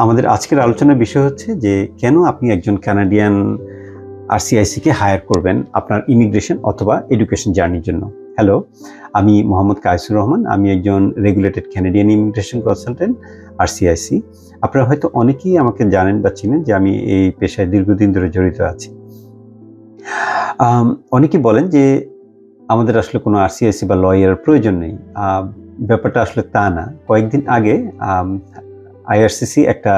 আমাদের আজকের আলোচনার বিষয় হচ্ছে যে কেন আপনি একজন কানাডিয়ান আরসিআইসিকে হায়ার করবেন আপনার ইমিগ্রেশন অথবা এডুকেশন জার্নির জন্য। হ্যালো, আমি মোহাম্মদ কায়েসুর রহমান। আমি একজন regulated Canadian immigration consultant RCIC. আপনারা হয়তো অনেকেই আমাকে জানেন বা চিনেন যে আমি এই পেশায় দীর্ঘদিন ধরে জড়িত আছি। অনেকেই বলেন যে আমাদের আসলে কোনো আরসিআইসি বা লয়ারের প্রয়োজন নেই। ব্যাপারটা আসলে তা না। কয়েকদিন আগে আইআরসিসি একটা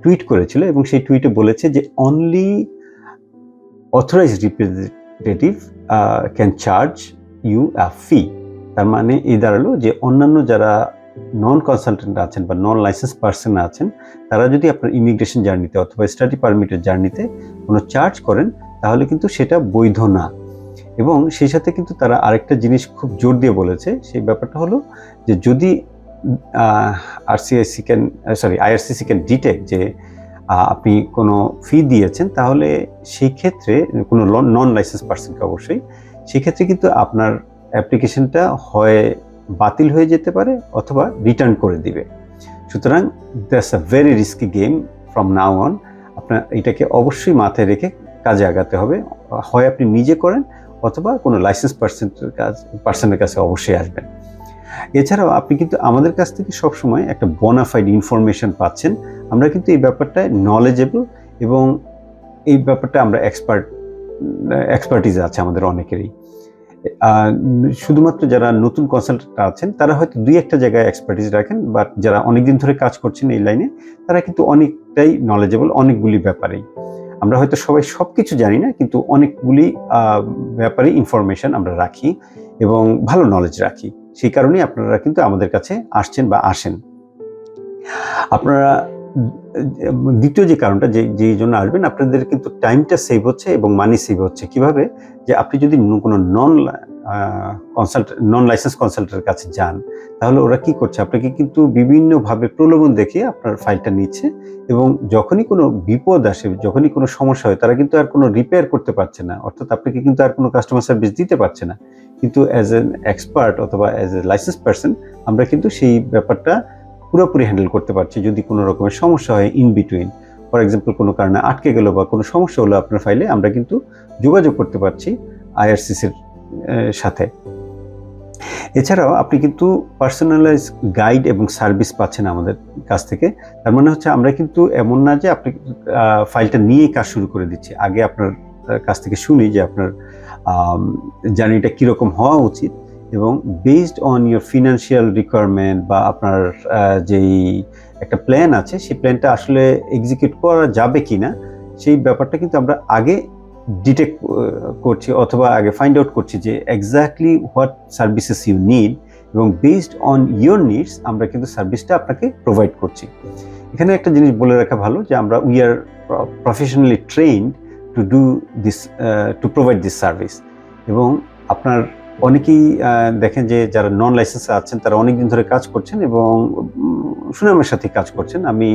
টুইট করেছিল এবং সেই টুইটে বলেছে যে only authorised representative can charge you a fee. তার মানে এই দাঁড়ালো যে অন্যান্য যারা নন কনসালটেন্ট আছেন বা নন লাইসেন্স পার্সন আছেন, তারা যদি আপনার ইমিগ্রেশন জার্নিতে অথবা স্টাডি পারমিটের জার্নিতে কোনো চার্জ করেন, তাহলে কিন্তু সেটা বৈধ না। এবং সেই সাথে কিন্তু তারা আরেকটা জিনিস খুব জোর দিয়ে বলেছে, সেই ব্যাপারটা হলো যে যদি আইআরসিসি ক্যান ডিটেক্ট যে আপনি কোনো ফি দিয়েছেন, তাহলে সেই ক্ষেত্রে কোনো নন লাইসেন্স পার্সনকে অবশ্যই, সেক্ষেত্রে কিন্তু আপনার অ্যাপ্লিকেশনটা হয় বাতিল হয়ে যেতে পারে অথবা রিটার্ন করে দিবে। সুতরাং that's a very risky game from now on. আপনার এটাকে অবশ্যই মাথায় রেখে কাজে আগাতে হবে। হয় আপনি নিজে করেন অথবা কোনো লাইসেন্স পার্সনের কাছে অবশ্যই আসবেন। এছাড়াও আপনি কিন্তু আমাদের কাছ থেকে সবসময় একটা বোনাফাইড ইনফরমেশন পাচ্ছেন। আমরা কিন্তু এই ব্যাপারটায় নলেজেবল এবং এই ব্যাপারটা আমরা এক্সপার্টিজ আছে আমাদের অনেকেরই। শুধুমাত্র যারা নতুন কনসালটেন্ট আছেন তারা হয়তো দুই একটা জায়গায় এক্সপার্টিজ রাখেন, বাট যারা অনেকদিন ধরে কাজ করছেন এই লাইনে, তারা কিন্তু অনেকটাই নলেজেবল অনেকগুলি ব্যাপারেই। আমরা হয়তো সবাই সব কিছু জানি না, কিন্তু অনেকগুলি ব্যাপারে ইনফরমেশন আমরা রাখি এবং ভালো নলেজ রাখি। সেই কারণেই আপনারা কিন্তু আমাদের কাছে আসছেন বা আসেন। আপনারা দ্বিতীয় যে কারণটা যেই জন্য আসবেন, আপনাদের কিন্তু টাইমটা সেভ হচ্ছে এবং মানি সেভ হচ্ছে। কিভাবে? যে আপনি যদি কোনো নন লাইসেন্স কনসালটেন্টের কাছে যান, তাহলে ওরা কি করছে? আপনাকে কিন্তু বিভিন্নভাবে প্রলোভন দেখিয়ে আপনার ফাইলটা নিচ্ছে এবং যখনই কোনো বিপদ আসে, যখনই কোনো সমস্যা হয়, তারা কিন্তু আর কোনো রিপেয়ার করতে পারছে না। অর্থাৎ আপনাকে কিন্তু আর কোনো কাস্টমার সার্ভিস দিতে পারছে না। কিন্তু অ্যাজ এন এক্সপার্ট অথবা অ্যাজ এ লাইসেন্স পার্সন আমরা কিন্তু সেই ব্যাপারটা পুরোপুরি হ্যান্ডেল করতে পারছি। যদি কোনো রকমের সমস্যা হয় ইন বিটুইন, ফর এক্সাম্পল কোনো কারণে আটকে গেল বা কোনো সমস্যা হলো আপনার ফাইলে, আমরা কিন্তু যোগাযোগ করতে পারছি আইআরসিসির সাথে। এছাড়াও আপনি কিন্তু পার্সোনালাইজ গাইড এবং সার্ভিস পাচ্ছেন আমাদের কাছ থেকে। তার মানে হচ্ছে আমরা কিন্তু এমন না যে আপনি ফাইলটা নিয়েই কাজ শুরু করে দিচ্ছি। আগে আপনার কাছ থেকে শুনি যে আপনার জার্নিটা কীরকম হওয়া উচিত এবং based on your financial requirement বা আপনার যেই একটা প্ল্যান আছে, সেই প্ল্যানটা আসলে এক্সিকিউট করা যাবে কি না, সেই ব্যাপারটা কিন্তু আমরা আগে ডিটেক্ট করছি অথবা আগে ফাইন্ড আউট করছি যে exactly what services you need, এবং বেসড অন ইয়োর নিডস আমরা কিন্তু সার্ভিসটা আপনাকে প্রোভাইড করছি। এখানে একটা জিনিস বলে রাখা ভালো যে আমরা we are professionally trained to do this, to provide this service. এবং আপনার অনেকেই দেখেন যে যারা নন লাইসেন্স আছেন তারা অনেকদিন ধরে কাজ করছেন এবং সুনামের সাথে কাজ করছেন, আমি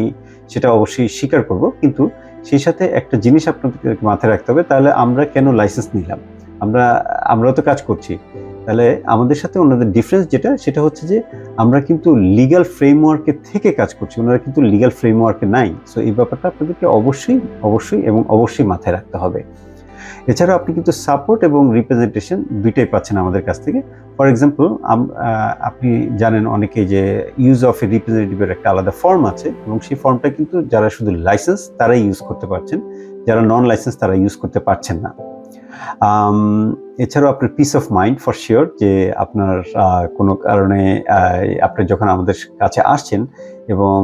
সেটা অবশ্যই স্বীকার করব। কিন্তু সেই সাথে একটা জিনিস আপনাদেরকে মাথায় রাখতে হবে, তাহলে আমরা কেন লাইসেন্স নিলাম? আমরাও তো কাজ করছি। তাহলে আমাদের সাথে ওনাদের ডিফারেন্স যেটা, সেটা হচ্ছে যে আমরা কিন্তু লিগ্যাল ফ্রেমওয়ার্কে থেকে কাজ করছি, ওনারা কিন্তু লিগ্যাল ফ্রেমওয়ার্কে নাই। সো এই ব্যাপারটা আপনাদেরকে অবশ্যই মাথায় রাখতে হবে। এছাড়াও আপনি কিন্তু সাপোর্ট এবং রিপ্রেজেন্টেশন দুইটাই পাচ্ছেন আমাদের কাছ থেকে। ফর এক্সাম্পল, আপনি জানেন অনেকেই যে ইউজ অফ এ রিপ্রেজেন্টেটিভের একটা আলাদা ফর্ম আছে এবং সেই ফর্মটা কিন্তু যারা শুধু লাইসেন্স তারাই ইউজ করতে পারছেন, যারা নন লাইসেন্স তারা ইউজ করতে পারছেন না। এছাড়াও আপনার piece of mind for sure, যে আপনার কোনো কারণে আপনি যখন আমাদের কাছে আসছেন এবং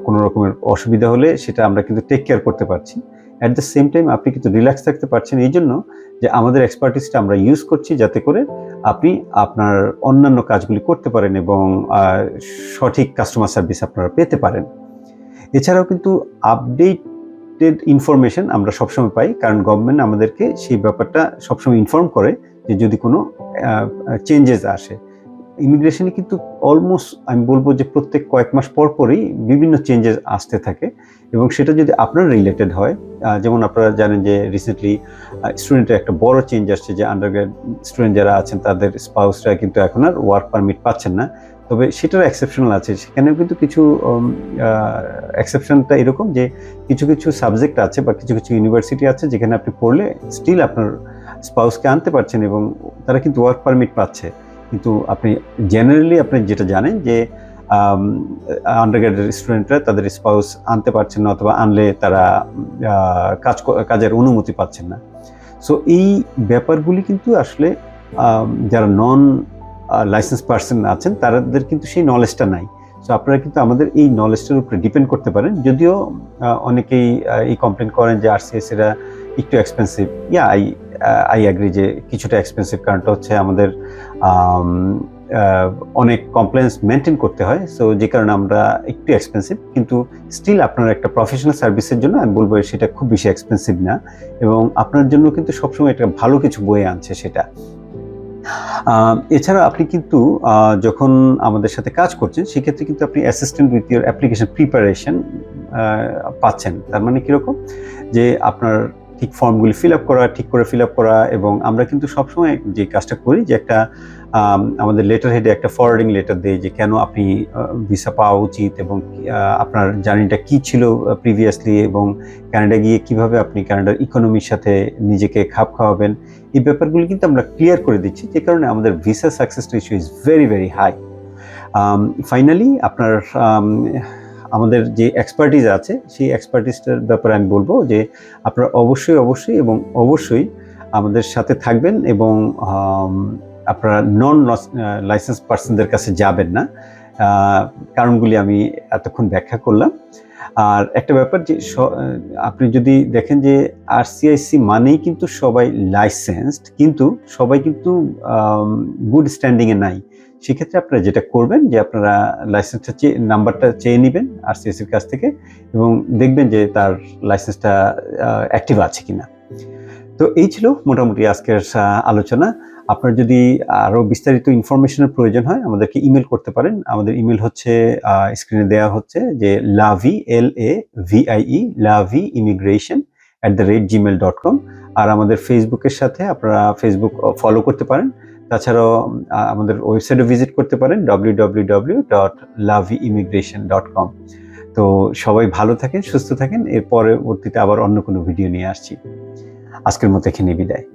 কোনো রকমের অসুবিধা হলে সেটা আমরা কিন্তু টেক কেয়ার করতে পারছি। অ্যাট দ্য সেম টাইম আপনি কিন্তু রিল্যাক্স থাকতে পারছেন এই জন্য যে আমাদের এক্সপার্টিসটা আমরা ইউজ করছি যাতে করে আপনি আপনার অন্যান্য কাজগুলি করতে পারেন এবং সঠিক কাস্টমার সার্ভিস আপনারা পেতে পারেন। এছাড়াও কিন্তু আপডেটেড ইনফরমেশন আমরা সবসময় পাই, কারণ গভর্নমেন্ট আমাদেরকে সেই ব্যাপারটা সবসময় ইনফর্ম করে যে যদি কোনো চেঞ্জেস আসে। ইমিগ্রেশনে কিন্তু অলমোস্ট আমি বলবো যে প্রত্যেক কয়েক মাস পরই বিভিন্ন চেঞ্জেস আসতে থাকে এবং সেটা যদি আপনার রিলেটেড হয়, যেমন আপনারা জানেন যে রিসেন্টলি স্টুডেন্টের একটা বড় চেঞ্জ আসছে যে আন্ডারগ্রেড স্টুডেন্ট যারা আছেন তাদের স্পাউসরা কিন্তু এখন আর ওয়ার্ক পারমিট পাচ্ছেন না। তবে সেটার এক্সেপশনাল আছে, সেখানেও কিন্তু কিছু এক্সেপশনটা এরকম যে কিছু কিছু সাবজেক্ট আছে বা কিছু কিছু ইউনিভার্সিটি আছে যেখানে আপনি পড়লে স্টিল আপনার স্পাউসকে আনতে পারছেন এবং তারা কিন্তু ওয়ার্ক পারমিট পাচ্ছে। কিন্তু আপনি জেনারেলি আপনি যেটা জানেন যে আন্ডারগ্রেডের স্টুডেন্টরা তাদের স্পাউস আনতে পারছেন না, অথবা আনলে তারা কাজের অনুমতি পাচ্ছেন না। সো এই ব্যাপারগুলি কিন্তু আসলে যারা নন লাইসেন্স পার্সন আছেন তাদের কিন্তু সেই নলেজটা নাই। সো আপনারা কিন্তু আমাদের এই নলেজটার উপরে ডিপেন্ড করতে পারেন। যদিও অনেকেই এই কমপ্লেন করেন যে আরসিএস এরা একটু এক্সপেন্সিভ। আই অ্যাগ্রি যে কিছুটা এক্সপেন্সিভ, কারণটা হচ্ছে আমাদের অনেক কমপ্লেন্স মেনটেন করতে হয়, সো যে কারণে আমরা একটু এক্সপেন্সিভ। কিন্তু স্টিল আপনার একটা প্রফেশনাল সার্ভিসের জন্য আমি বলবো সেটা খুব বেশি এক্সপেন্সিভ না, এবং আপনার জন্য কিন্তু সবসময় একটা ভালো কিছু বয়ে আনছে সেটা। এছাড়া আপনি কিন্তু যখন আমাদের সাথে কাজ করছেন সেক্ষেত্রে কিন্তু আপনি assistant with your application preparation পাচ্ছেন। তার মানে কীরকম, যে আপনার ঠিক ফর্মগুলি ঠিক করে ফিল আপ করা, এবং আমরা কিন্তু সবসময় যে কাজটা করি যে একটা আমাদের লেটার হেডে একটা ফরওয়ার্ডিং লেটার দেই যে কেন আপনি ভিসা পাওয়া উচিত, এবং আপনার জার্নিটা কী ছিল প্রিভিয়াসলি, এবং কানাডা গিয়ে কিভাবে আপনি কানাডার ইকোনমির সাথে নিজেকে খাপ খাওয়াবেন, এই ব্যাপারগুলি কিন্তু আমরা ক্লিয়ার করে দিচ্ছি, যে কারণে আমাদের visa success ratio is very very high. Finally আপনার আমাদের যে এক্সপার্টিস আছে সেই এক্সপার্টিসটার ব্যাপারে আমি বলবো যে আপনারা অবশ্যই আমাদের সাথে থাকবেন, এবং আপনারা নন লাইসেন্স পার্সনদের কাছে যাবেন না। কারণগুলি আমি এতক্ষণ ব্যাখ্যা করলাম। আর একটা ব্যাপার যে আপনি যদি দেখেন যে আরসিআইসি মানেই কিন্তু সবাই লাইসেন্সড, কিন্তু সবাই কিন্তু গুড স্ট্যান্ডিংয়ে নাই। সেক্ষেত্রে আপনারা যেটা করবেন যে আপনারা লাইসেন্সটা নাম্বারটা চেয়ে নেবেন আরসিআইসির কাছ থেকে, এবং দেখবেন যে তার লাইসেন্সটা অ্যাক্টিভ আছে কিনা। তো এই ছিল মোটামুটি আজকের আলোচনা। আপনার যদি আরও বিস্তারিত ইনফরমেশনের প্রয়োজন হয় আমাদেরকে ইমেল করতে পারেন। আমাদের ইমেল হচ্ছে স্ক্রিনে দেওয়া হচ্ছে যে lavi@laviimmigration@gmail.com। আর আমাদের ফেসবুকের সাথে আপনারা ফেসবুক ফলো করতে পারেন। তাছাড়াও আমাদের ওয়েবসাইটে ভিজিট করতে পারেন www.laviimmigration.com। তো সবাই ভালো থাকেন, সুস্থ থাকেন। এর পরবর্তীতে আবার অন্য কোনো ভিডিও নিয়ে আসছি। আজকের মতো এখানে বিদায়।